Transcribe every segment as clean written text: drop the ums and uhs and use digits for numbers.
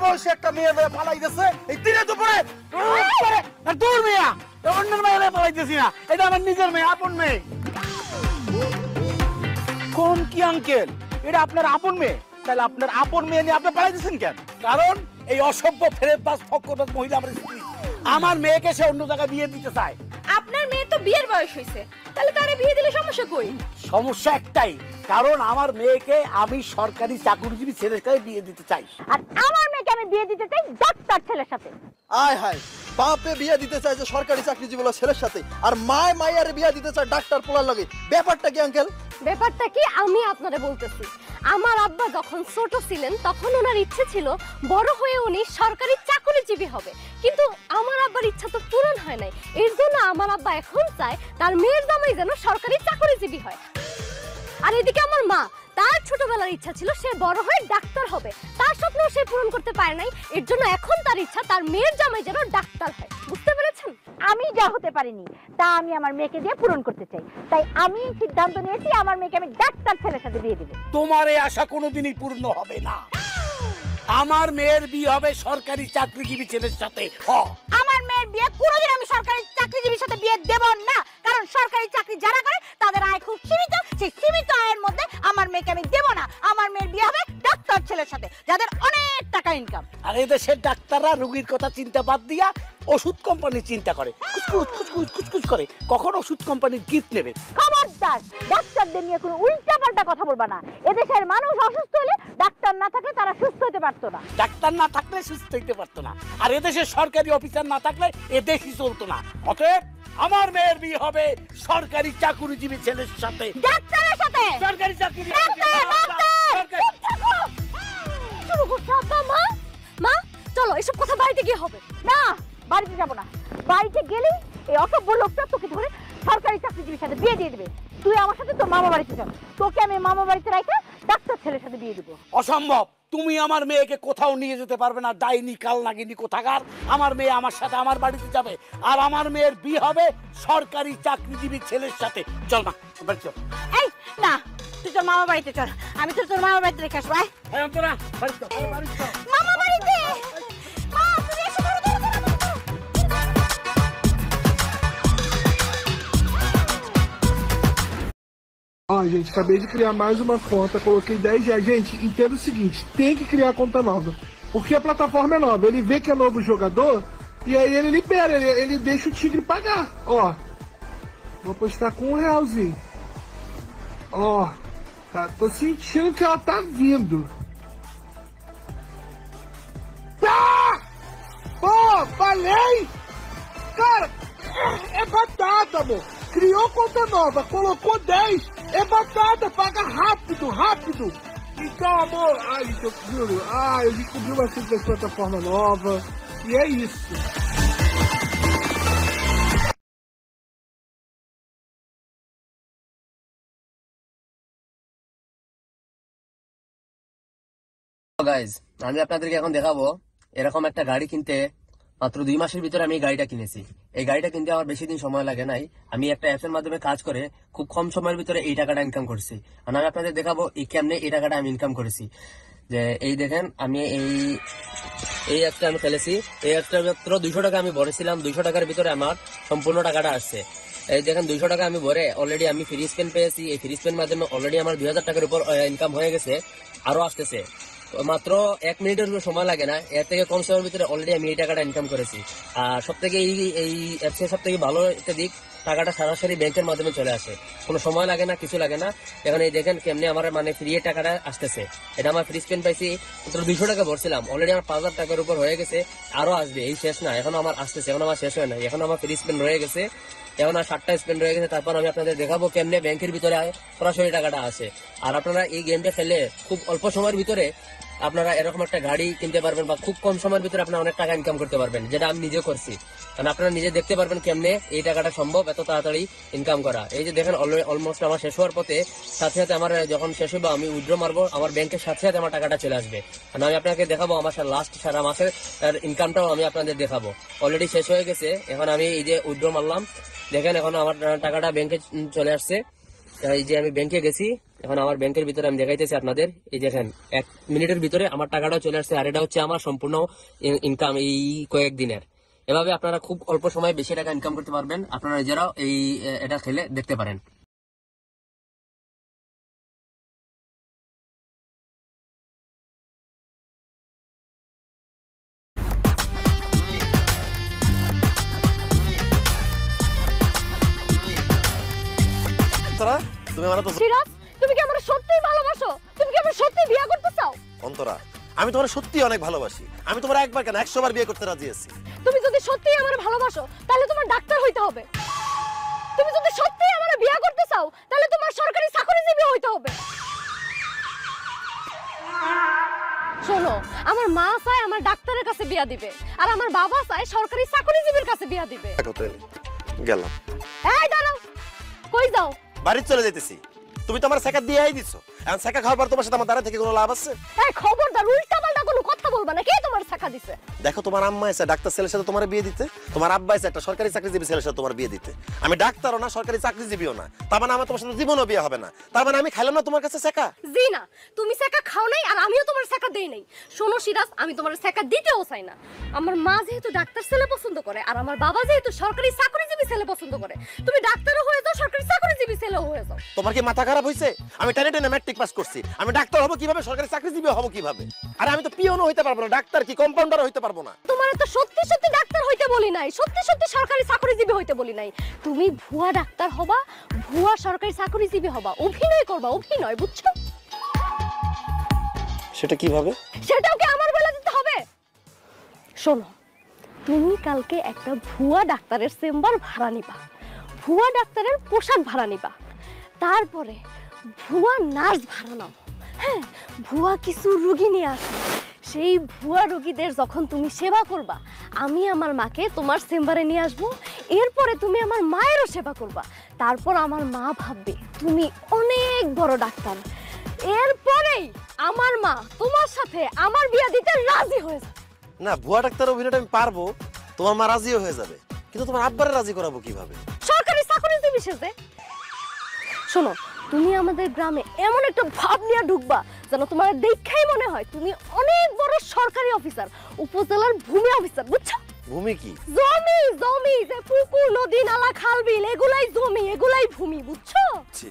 বয়সে একটা মেয়ে পালাই গেছে এই দিনে দুপুরে। দূর মেয়া, অন্যের মেয়ে পালাইতেছি না, এটা আমার নিজের মেয়ে, আপন মেয়ে। কোন কি আঙ্কেল, এটা আপনার আপন মেয়ে? তাহলে আপনার আপন মেয়ে নিয়ে আপনি পালাইতেছেন কেন? কারণ এই অসভ্য ফেরেববাজ ফক্করবাজ মহিলা আমার স্ত্রী, আমার মেয়েকে সে অন্য জায়গায় বিয়ে দিতে চায়। আপনার মেয়ে তো বিয়ের বয়স হয়েছে, তাহলে তারে বিয়ে দিলে সমস্যা কই? সমস্যা একটাই, কারণ আমার মেয়েকে আমি সরকারি চাকরিজীবী ছেলের সাথে বিয়ে দিতে চাই। আর আমার মেয়েকে আমি বিয়ে দিতে চাই ডাক্তার ছেলের সাথে। আয় হায়, বাপে বিয়ে দিতে চায় যে সরকারি চাকরিজীবী ছেলের সাথে, আর মায় মায়ের বিয়ে দিতে চায় ডাক্তার পোলার লাগে। ব্যাপারটা কি আঙ্কেল? ব্যাপারটা কি আমি আপনারে বলতেছি। আমার আব্বা যখন ছোট ছিলেন তখন ওনার ইচ্ছে ছিল বড় হয়ে উনি সরকারি চাকরিজীবী হবে, কিন্তু আমার আব্বার ইচ্ছা তো পূরণ হয় নাই। এর জন্য আমার আব্বা এখন চায় তার মেয়ের জামাই যেন সরকারি চাকরিজীবী হয়। আর এদিকে আমার মা, তার ছোটবেলার ইচ্ছা ছিল সে বড় হয়ে ডাক্তার হবে, তার স্বপ্ন সে পূরণ করতে পারে নাই। এর জন্য এখন তার ইচ্ছা তার মেয়ের জামাই যেন ডাক্তার হয়। বুঝতে পেরেছেন? আমি যা হতে পারিনি তা আমি আমার মেয়েকে দিয়ে পূরণ করতে চাই, তাই আমি সিদ্ধান্ত নিয়েছি আমার মেয়েকে আমি ডাক্তার ছেলের সাথে বিয়ে দেব। তোমার এই আশা কোনোদিনই পূর্ণ হবে না। আমার মেয়ের বিয়ে হবে সরকারি চাকরিজীবী ছেলের সাথে। আমার মেয়ের বিয়ে কোনোদিন আমি সরকারি চাকরিজীবীর সাথে বিয়ে দেব না, কারণ সরকারি চাকরি যারা করে তাদের আয় খুব সীমিত, সেই সীমিত আয়ের মধ্যে আমার মেয়েকে আমি দেব না। আমার মেয়ের বিয়ে হবে ডাক্তার ছেলের সাথে যাদের অনেক টাকা ইনকাম। আর এই দেশের ডাক্তাররা রোগীর কথা চিন্তা বাদ দিয়া ওষুধ কোম্পানির চিন্তা করে, কুচকুচ করে কখন ওষুধ কোম্পানির গিফট নেবে। খবরদার, ডাক্তারদের নিয়ে কোনো উল্টাপাল্টা কথা বলবা না। এদেশের মানুষ অসুস্থ হলে ডাক্তার না থাকলে তারা সুস্থ হতে পারতো না। ডাক্তার না থাকলে সুস্থ হইতে পারতো না, আর এদেশের সরকারি অফিসার না থাকলে এদেশই চলতো না। অতএব আমার মেয়ের বিয়ে হবে সরকারি চাকরিজীবী ছেলের সাথে। ডাক্তারের সাথে? সরকারি চাকরি। মা, মা চলো, এসব কথা বাড়িতে গিয়ে হবে না। বাড়িতে যাব না, বাড়িতে গেলেই এই অসভ্য লোকটা তোকে ধরে সরকারি চাকরিজীবীর সাথে বিয়ে দিয়ে দেবে। তুই আমার সাথে তোর মামা বাড়িতে চল, তোকে আমি মামা বাড়িতে রাখা ডাক্তার ছেলের সাথে বিয়ে দেবো। অসম্ভব, তুমি আমার মেয়েকে কোথাও নিয়ে যেতে পারবে না। ডাইনি কাল নাগিনি কোথাকার। আমার মেয়ে আমার সাথে আমার বাড়িতে যাবে, আর আমার মেয়ের বিয়ে হবে সরকারি চাকরিজীবী ছেলের সাথে। চল মা, বাড়ি চল। এই না, তুই তোর মামা বাড়িতে চল, আমি তোর মামা বাড়িতে রেখে আসবো। মামা বাড়িতে। Ó, gente, acabei de criar mais uma conta, coloquei 10 reais. Gente, entenda o seguinte, tem que criar conta nova, porque a plataforma é nova, ele vê que é novo jogador, e aí ele libera, ele deixa o Tigre pagar. Ó, vou apostar com R$1. Ó, tá, tô sentindo que ela tá vindo. Tá! Pô, falei! Cara, é batata, amor. Criou conta nova, colocou 10. É batata, paga rápido, rápido. Então, amor, ai, eu juro, eu descobri uma simples plataforma nova. E é isso. Guys, আমি আপনাদেরকে এখন দেখাবো এরকম একটা গাড়ি কিনতে মাত্র 2 মাসের ভিতরে আমি এই গাড়িটা কিনেছি। এই গাড়িটা কিনতে আমার বেশি দিন সময় লাগে নাই। আমি একটা অ্যাপের মাধ্যমে কাজ করে খুব কম সময়ের ভিতরে এই টাকাটা ইনকাম করছি। আর আমি আপনাদের দেখাবো এই কেমনে এই টাকাটা আমি ইনকাম করেছি। যে এই দেখেন, আমি এই অ্যাপটা আমি ফেলেছি। এই অ্যাপটা মাত্র 200 টাকা আমি ভরেছিলাম। 200 টাকার ভিতরে আমার সম্পূর্ণ টাকাটা আসছে। এই দেখেন 200 টাকা আমি ভরে অলরেডি আমি ফ্রি স্পেন পেয়েছি। এই ফ্রি স্পেন মাধ্যমে অলরেডি আমার 2000 টাকার উপর ইনকাম হয়ে গেছে, আরো আসতেছে। মাত্র 1 মিনিটের সময় লাগে না, এর থেকে কম সময়ের ভিতরে অলরেডি আমি এই টাকাটা ইনকাম করেছি। আর সব থেকে এই অ্যাপসের সব থেকে ভালো একটা দিক, টাকাটা সরাসরি ব্যাংকের মাধ্যমে চলে আসে, কোনো সময় লাগে না, কিছু লাগে না। এখন এই দেখেন কেমনি আমার মানে ফ্রি টাকাটা আসতেছে। এটা আমার ফ্রি স্পেন পাইছি, মাত্র 200 টাকা ভরছিলাম, অলরেডি আমার 5000 টাকার উপর হয়ে গেছে, আরো আসবে। এই শেষ না, এখন আমার আসতেছে, এখন আমার শেষ হয় না, এখন আমার ফ্রি স্পেন রয়ে গেছে, এখন আর 7টা স্পেন রয়ে গেছে। তারপর আমি আপনাদের দেখাবো কেমনে ব্যাংকের ভিতরে সরাসরি টাকাটা আসে। আর আপনারা এই গেমটা খেলে খুব অল্প সময়ের ভিতরে আপনারা এরকম একটা গাড়ি কিনতে পারবেন, বা খুব কম সময়ের ভিতরে আপনারা অনেক টাকা ইনকাম করতে পারবেন, যেটা আমি নিজে করছি। কারণ আপনারা নিজে দেখতে পারবেন কেমনে এই টাকাটা সম্ভব এত তাড়াতাড়ি ইনকাম করা। এই যে দেখেন অলমোস্ট আমার শেষ হওয়ার পথে, সাথে সাথে আমার যখন শেষ হবে আমি উইথড্র মারবো, আমার ব্যাংকের সাথে সাথে আমার টাকাটা চলে আসবে। কারণ আমি আপনাকে দেখাবো আমার লাস্ট সারা মাসের ইনকামটাও আমি আপনাদের দেখাবো। অলরেডি শেষ হয়ে গেছে, এখন আমি এই যে উইথড্র মারলাম, দেখেন এখন আমার টাকাটা ব্যাংকে চলে আসছে। এই যে আমি ব্যাংকে গেছি, এখন আমার ব্যাংকের ভিতরে আমি দেখাইতেছি আপনাদের, এই দেখেন 1 মিনিটের ভিতরে আমার টাকাটাও চলে আসছে, আর এটা হচ্ছে আমার সম্পূর্ণ ইনকাম এই কয়েকদিনের। এভাবে আপনারা খুব অল্প সময়ে বেশি টাকা ইনকাম করতে পারবেন, আপনারা নিজেরাও এটা খেলে দেখতে পারেন। অন্তরা, তুমি আমার তো সিরাজ, তুমি কি আমার সত্যিই ভালোবাসো? তুমি কি আমার সত্যিই বিয়ে করতে চাও? অন্তরা, আমি তোমার সত্যি অনেক ভালোবাসি। আমি তোমার একবার কেন 100 বার বিয়ে করতে রাজি আছি। তুমি যদি সত্যিই আমার ভালোবাসো তাহলে তোমার ডাক্তার হইতে হবে। তুমি যদি সত্যিই আমার বিয়ে করতে চাও তাহলে তোমার সরকারি চাকরিজীবী হইতে হবে। শোনো, আমার মা চায় আমার ডাক্তারের কাছে বিয়া দিবে, আর আমার বাবা চায় সরকারি চাকরিজীবীর কাছে বিয়া দিবে। গেলাম। এই দাঁড়াও, কই যাও? বাড়ি চলে যাইতেছি। তুমি তো আমার সেকা দিয়েই দিছো, এখন সেকা খাওয়ার পর তোমার সাথে আমার দাঁড়া থেকে কোনো লাভ আছে? এই খবরদার, উল্টাপাল্টা কোনো কথা বলবা না। কে তোমার টাকা দিছে? দেখো, তোমার আম্মা এসে ডাক্তার ছেলের সাথে তোমার বিয়ে দিতে, তোমার আব্বা এসে একটা সরকারি চাকরিজীবী ছেলের সাথে তোমার বিয়ে দিতে। আমি ডাক্তারও না, সরকারি চাকরিজীবীও না, তার মানে আমার তোমার সাথে জীবনও বিয়ে হবে না। তার মানে আমি খাইলাম না তোমার কাছে সেকা? জি না, তুমি সেকা খাও নাই আর আমিও তোমার সেকা দেই নাই। শোনো সিরাজ, আমি তোমার সেকা দিতেও চাই না। আমার মা যেহেতু ডাক্তার ছেলে পছন্দ করে আর আমার বাবা যেহেতু সরকারি চাকরিজীবী ছেলে পছন্দ করে, তুমি ডাক্তারও হয়ে যাও, সরকারি চাকরিজীবী ছেলেও হয়ে যাও। তোমার কি মাথা খারাপ হইছে? আমি টেনে টেনে ম্যাট্রিক পাস করছি, আমি ডাক্তার হব কিভাবে, সরকারি চাকরিজীবী হব কিভাবে? আরে আমি তো পিওনও হইতে পারবো না, ডাক্তার কি কম্পাউন্ডার হইতে পারবো না। তোমার তো সত্যি সত্যি ডাক্তার হইতে বলি নাই, সত্যি সত্যি সরকারি চাকরিজীবী হইতে বলি নাই। তুমি ভুয়া ডাক্তার হবা, ভুয়া সরকারি চাকরিজীবী হবা, অভিনয় করবা, অভিনয়, বুঝছো? সেটা কিভাবে? সেটাও কি আমার বলে দিতে হবে? শোনো, তুমি কালকে একটা ভুয়া ডাক্তারের চেম্বার ভাড়া নিবা, ভুয়া ডাক্তারের পোশাক ভাড়া নিবা, তারপরে ভুয়া নার্স ভাড়া নাও। হ্যাঁ, ভুয়া কিছু রোগী নিয়ে আসো। সেই ভুয়া রোগীদের যখন তুমি সেবা করবা, আমি আমার মাকে তোমার চেম্বারে নিয়ে আসবো। এরপরে তুমি আমার মায়েরও সেবা করবা। তারপর আমার মা ভাববে তুমি অনেক বড় ডাক্তার। এরপরেই আমার মা তোমার সাথে আমার বিয়ে দিতে রাজি হয়ে যাবে। না, ভুয়া ডাক্তার অভিনয়টা আমি পারবো, তোমার মা রাজিও হয়ে যাবে, কিন্তু তোমার আব্বারে রাজি করাবো কিভাবে? সরকারি চাকরিজীবী সেজে। শোনো, তুমি আমাদের গ্রামে এমন একটা ভাব নিয়ে ঢুকবা যেন তোমার দেখাই মনে হয় তুমি অনেক বড় সরকারি অফিসার, উপজেলার ভূমি অফিসার, বুঝছো? ভূমি কি? জমি, জমি, যে পুকুর, নদী, নালা, খাল, বিল, এগুলাই জমি, এগুলাই ভূমি, বুঝছো? ছি।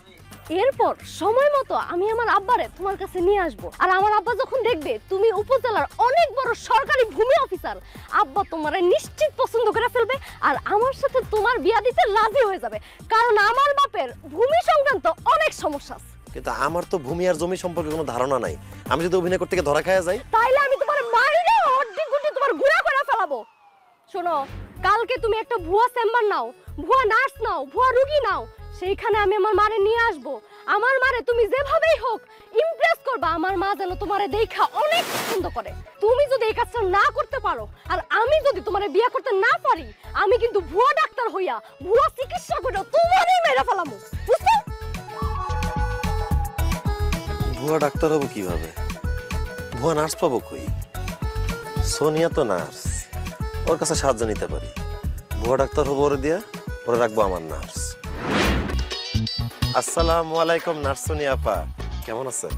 এরপর সময় মতো আমি আমার আব্বারে তোমার কাছে নিয়ে আসবো, আর আমার আব্বা যখন দেখবে তুমি উপজেলার অনেক বড় সরকারি ভূমি অফিসার, আব্বা তোমারে নিশ্চিত পছন্দ করে ফেলবে আর আমার সাথে তোমার বিয়া দিতে রাজি হয়ে যাবে। কারণ আমার বাপের ভূমি সংক্রান্ত অনেক সমস্যা আছে। কিন্তু আমার তো ভূমি আর জমি সম্পর্কে কোনো ধারণা নাই। আমি যদি অভিনয় করতে গিয়ে ধরা খাওয়া যাই, তাইলে আমি তোমার মাইরে অর্ধেক গুটি তোমার গুড়া করে ফেলাবো। শোনো, কালকে তুমি একটা ভুয়া চেম্বার নাও, ভুয়া নার্স নাও, ভুয়া রোগী নাও, সেইখানে আমি আমার মারে নিয়ে আসবো। আমার মারে তুমি যেভাবেই হোক ইমপ্রেস করবা, আমার মা যেন তোমারে দেখা অনেক পছন্দ করে। তুমি যদি এই কাজটা না করতে পারো আর আমি যদি তোমারে বিয়ে করতে না পারি, আমি কিন্তু ভুয়া ডাক্তার হইয়া ভুয়া চিকিৎসা করে তোমারই মেরে ফেলামু, বুঝছো? ভুয়া ডাক্তার হবো কিভাবে? ভুয়া নার্স পাবো কই? সোনিয়া তো নার্স, ওর কাছে সাহায্য নিতে পারি। ভুয়া ডাক্তার হবো ওরে দিয়া, ওরে রাখবো আমার নার্স। আসসালামু আলাইকুম নার্স সোনিয়া আপা, কেমন আছেন?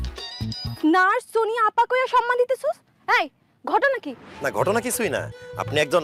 নার্স সোনিয়া আপা কইয়া সম্মান দিতেছস? এই ঘটনা কি? না, ঘটনা কিছুই না। আপনি একজন